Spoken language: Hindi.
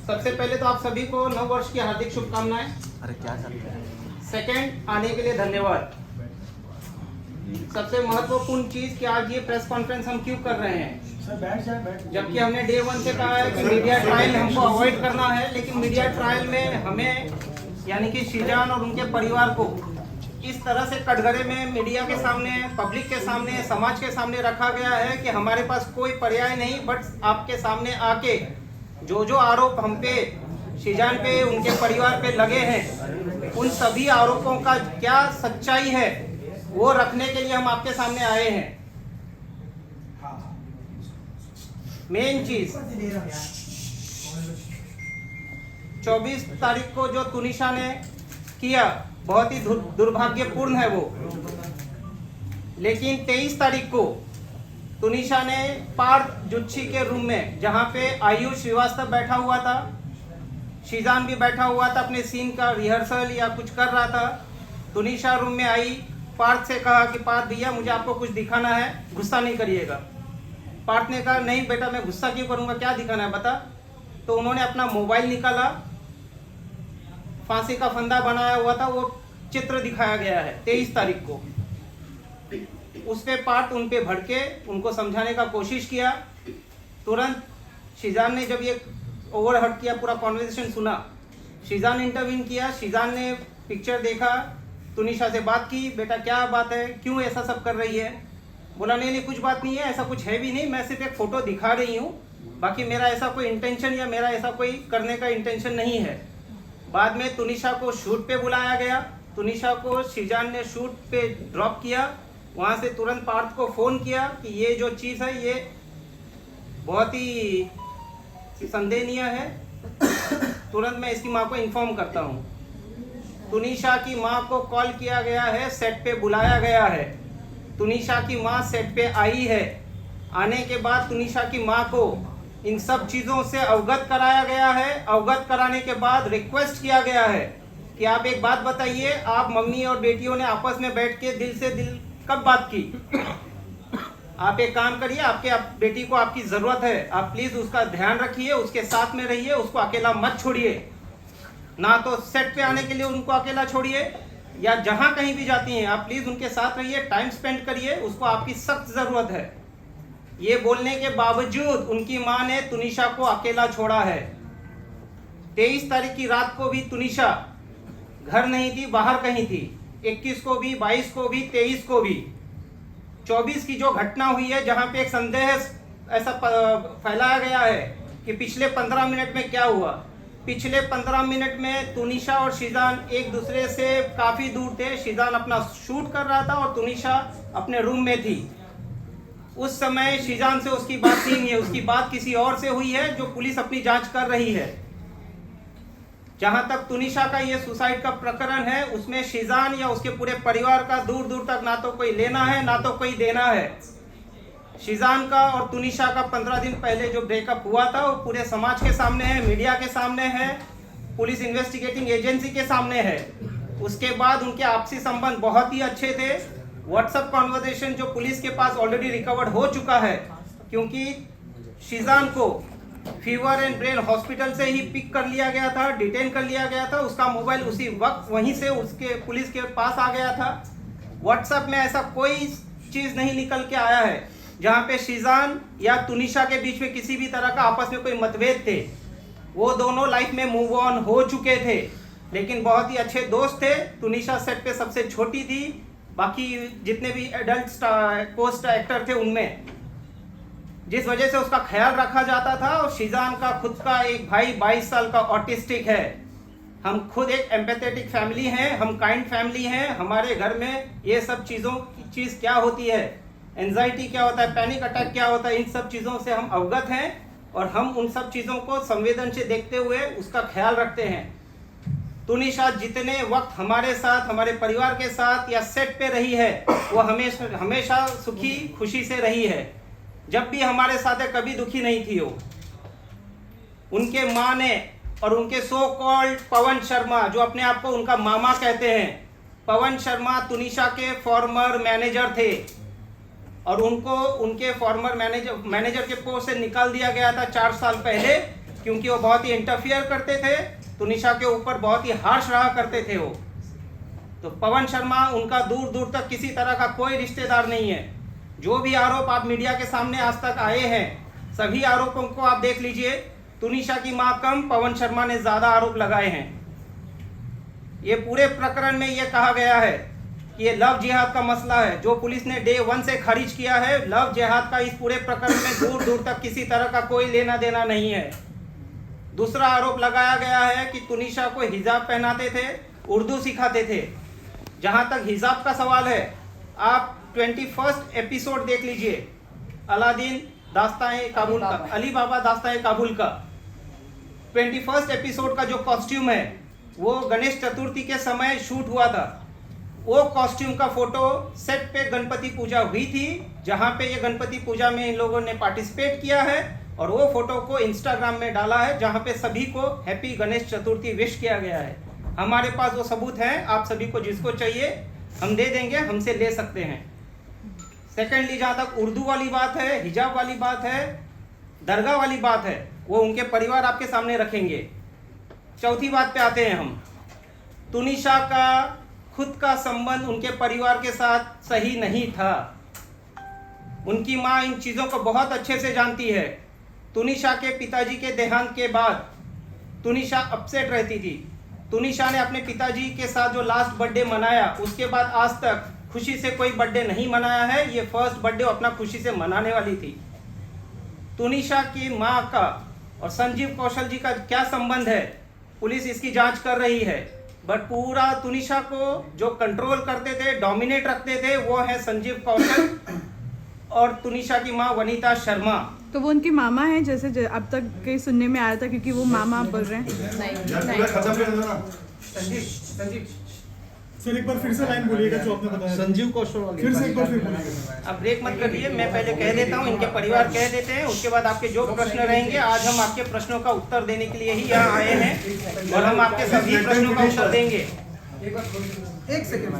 सबसे पहले तो आप सभी को नव वर्ष की हार्दिक शुभकामनाएं। अरे क्या करते हैं? सेकंड, आने के लिए धन्यवाद। सबसे महत्वपूर्ण चीज कि आज ये प्रेस कॉन्फ्रेंस हम क्यों कर रहे हैं, जबकि हमने डे 1 से कहा है कि मीडिया ट्रायल हमको अवॉइड करना है, लेकिन मीडिया ट्रायल में हमें यानी कि शीजान और उनके परिवार को इस तरह से कटघरे में मीडिया के सामने, पब्लिक के सामने, समाज के सामने रखा गया है कि हमारे पास कोई पर्याय नहीं बट आपके सामने आके जो जो आरोप हम पे, शीजान पे, उनके परिवार पे लगे हैं, उन सभी आरोपों का क्या सच्चाई है वो रखने के लिए हम आपके सामने आए हैं। मेन चीज 24 तारीख को जो तुनिशा ने किया बहुत ही दुर्भाग्यपूर्ण है वो, लेकिन 23 तारीख को तुनिशा ने पार्थ जुच्छी के रूम में, जहां पे आयुष श्रीवास्तव बैठा हुआ था, शीजान भी बैठा हुआ था, अपने सीन का रिहर्सल या कुछ कर रहा था, तुनिशा रूम में आई, पार्थ से कहा कि पार्थ भैया मुझे आपको कुछ दिखाना है, गुस्सा नहीं करिएगा। पार्थ ने कहा नहीं बेटा मैं गुस्सा क्यों करूंगा, क्या दिखाना है बता। तो उन्होंने अपना मोबाइल निकाला, फांसी का फंदा बनाया हुआ था, वो चित्र दिखाया गया है 23 तारीख को। उस पे पार्थ उन पे भड़के, उनको समझाने का कोशिश किया। तुरंत शीजान ने जब ये ओवरहर्ट किया, पूरा कॉन्वर्सेशन सुना, शीजान ने इंटरवीन किया, शीजान ने पिक्चर देखा, तुनिशा से बात की, बेटा क्या बात है, क्यों ऐसा सब कर रही है। बोला नहीं कुछ बात नहीं है, ऐसा कुछ है भी नहीं, मैं सिर्फ एक फोटो दिखा रही हूँ, बाकी मेरा ऐसा कोई इंटेंशन या मेरा ऐसा कोई करने का इंटेंशन नहीं है। बाद में तुनिशा को शूट पे बुलाया गया, तुनिशा को शीजान ने शूट पे ड्रॉप किया, वहाँ से तुरंत पार्थ को फ़ोन किया कि ये जो चीज़ है ये बहुत ही संदेहनीय है, तुरंत मैं इसकी माँ को इन्फॉर्म करता हूँ। तुनिशा की माँ को कॉल किया गया है, सेट पे बुलाया गया है, तुनिशा की माँ सेट पे आई है। आने के बाद तुनिशा की माँ को इन सब चीज़ों से अवगत कराया गया है। अवगत कराने के बाद रिक्वेस्ट किया गया है कि आप एक बात बताइए, आप मम्मी और बेटियों ने आपस में बैठ के दिल से दिल कब बात की। आप एक काम करिए, आपके बेटी को आपकी ज़रूरत है, आप प्लीज़ उसका ध्यान रखिए, उसके साथ में रहिए, उसको अकेला मत छोड़िए। ना तो सेट पे आने के लिए उनको अकेला छोड़िए, या जहाँ कहीं भी जाती हैं आप प्लीज़ उनके साथ रहिए, टाइम स्पेंड करिए, उसको आपकी सख्त ज़रूरत है। ये बोलने के बावजूद उनकी माँ ने तुनिशा को अकेला छोड़ा है। 23 तारीख की रात को भी तुनिशा घर नहीं थी, बाहर कहीं थी, 21 को भी, 22 को भी, 23 को भी। 24 की जो घटना हुई है, जहां पे एक संदेह ऐसा फैलाया गया है कि पिछले 15 मिनट में क्या हुआ। पिछले 15 मिनट में तुनिशा और शीजान एक दूसरे से काफ़ी दूर थे। शीजान अपना शूट कर रहा था और तुनिशा अपने रूम में थी। उस समय शीजान से उसकी बात नहीं है, उसकी बात किसी और से हुई है, जो पुलिस अपनी जांच कर रही है। जहां तक तुनिशा का ये सुसाइड का प्रकरण है, उसमें शीजान या उसके पूरे परिवार का दूर दूर तक ना तो कोई लेना है ना तो कोई देना है। शीजान का और तुनिशा का 15 दिन पहले जो ब्रेकअप हुआ था वो पूरे समाज के सामने है, मीडिया के सामने है, पुलिस इन्वेस्टिगेटिंग एजेंसी के सामने है। उसके बाद उनके आपसी संबंध बहुत ही अच्छे थे। व्हाट्सएप कॉन्वर्सेशन जो पुलिस के पास ऑलरेडी रिकवर्ड हो चुका है, क्योंकि शीजान को फीवर एंड ब्रेन हॉस्पिटल से ही पिक कर लिया गया था, डिटेन कर लिया गया था, उसका मोबाइल उसी वक्त वहीं से उसके पुलिस के पास आ गया था। व्हाट्सएप में ऐसा कोई चीज़ नहीं निकल के आया है जहाँ पे शीजान या तुनिशा के बीच में किसी भी तरह का आपस में कोई मतभेद थे। वो दोनों लाइफ में मूव ऑन हो चुके थे, लेकिन बहुत ही अच्छे दोस्त थे। तुनिशा सेट पे सबसे छोटी थी, बाकी जितने भी एडल्ट पोस्ट एक्टर थे उनमें जिस वजह से उसका ख्याल रखा जाता था। और शीजान का खुद का एक भाई 22 साल का ऑटिस्टिक है। हम खुद एक एम्पैथेटिक फैमिली हैं, हम काइंड फैमिली हैं। हमारे घर में ये सब चीज़ों की चीज़ क्या होती है, एंजाइटी क्या होता है, पैनिक अटैक क्या होता है, इन सब चीज़ों से हम अवगत हैं और हम उन सब चीज़ों को संवेदन से देखते हुए उसका ख्याल रखते हैं। तुनिशा जितने वक्त हमारे साथ, हमारे परिवार के साथ या सेट पे रही है, वो हमेशा सुखी खुशी से रही है। जब भी हमारे साथ है, कभी दुखी नहीं थी वो। उनके माँ ने और उनके सो कॉल्ड पवन शर्मा, जो अपने आप को उनका मामा कहते हैं, पवन शर्मा तुनिशा के फॉर्मर मैनेजर थे और उनको उनके फॉर्मर मैनेजर के पोस्ट से निकाल दिया गया था 4 साल पहले। क्योंकि वो बहुत ही इंटरफियर करते थे, तुनिशा के ऊपर बहुत ही हार्श रहा करते थे वो। तो पवन शर्मा उनका दूर दूर तक किसी तरह का कोई रिश्तेदार नहीं है। जो भी आरोप आप मीडिया के सामने आज तक आए हैं, सभी आरोपों को आप देख लीजिए, तुनिशा की मां कम, पवन शर्मा ने ज्यादा आरोप लगाए हैं। ये पूरे प्रकरण में ये कहा गया है कि ये लव जिहाद का मसला है, जो पुलिस ने डे 1 से खारिज किया है। लव जिहाद का इस पूरे प्रकरण में दूर दूर तक किसी तरह का कोई लेना देना नहीं है। दूसरा आरोप लगाया गया है कि तुनिशा को हिजाब पहनाते थे, उर्दू सिखाते थे। जहां तक हिजाब का सवाल है, आप 21st एपिसोड देख लीजिए, अलादीन दास्तान काबुल का, अली बाबा दास्तान काबुल का 21st एपिसोड का जो कॉस्ट्यूम है वो गणेश चतुर्थी के समय शूट हुआ था। वो कॉस्ट्यूम का फोटो सेट पे गणपति पूजा हुई थी, जहां पे ये गणपति पूजा में इन लोगों ने पार्टिसिपेट किया है, और वो फोटो को इंस्टाग्राम में डाला है, जहां पे सभी को हैप्पी गणेश चतुर्थी विश किया गया है। हमारे पास वो सबूत हैं, आप सभी को जिसको चाहिए हम दे देंगे, हमसे ले सकते हैं। सेकेंडली, जहां तक उर्दू वाली बात है, हिजाब वाली बात है, दरगाह वाली बात है, वो उनके परिवार आपके सामने रखेंगे। चौथी बात पे आते हैं हम। तुनिशा का खुद का संबंध उनके परिवार के साथ सही नहीं था। उनकी मां इन चीज़ों को बहुत अच्छे से जानती है। तुनिशा के पिताजी के देहांत के बाद तुनिशा अपसेट रहती थी। तुनिशा ने अपने पिताजी के साथ जो लास्ट बर्थडे मनाया, उसके बाद आज तक खुशी से कोई बर्थडे नहीं मनाया है। ये फर्स्ट बर्थडे अपना खुशी से मनाने वाली थी। तुनिशा की मां का और संजीव कौशल जी का क्या संबंध है, पुलिस इसकी जांच कर रही है। बट पूरा तुनिशा को जो कंट्रोल करते थे, डोमिनेट रखते थे, वो है संजीव कौशल और तुनिशा की मां वनीता शर्मा। तो वो उनकी मामा है, जैसे अब तक कहीं सुनने में आया था, क्योंकि वो मामा बोल रहे हैं। संजीव सर एक बार फिर से लाइन बोलिएगा जो आपने बताया। संजीव कौशल फिर से एक बार फिर बोलिएगा। अब ब्रेक मत करिए, मैं पहले कह देता हूँ, इनके परिवार कह देते हैं, उसके बाद आपके जो प्रश्न रहेंगे, आज हम आपके प्रश्नों का उत्तर देने के लिए ही यहाँ आए हैं और हम आपके सभी प्रश्नों का उत्तर देंगे। एक सेकंड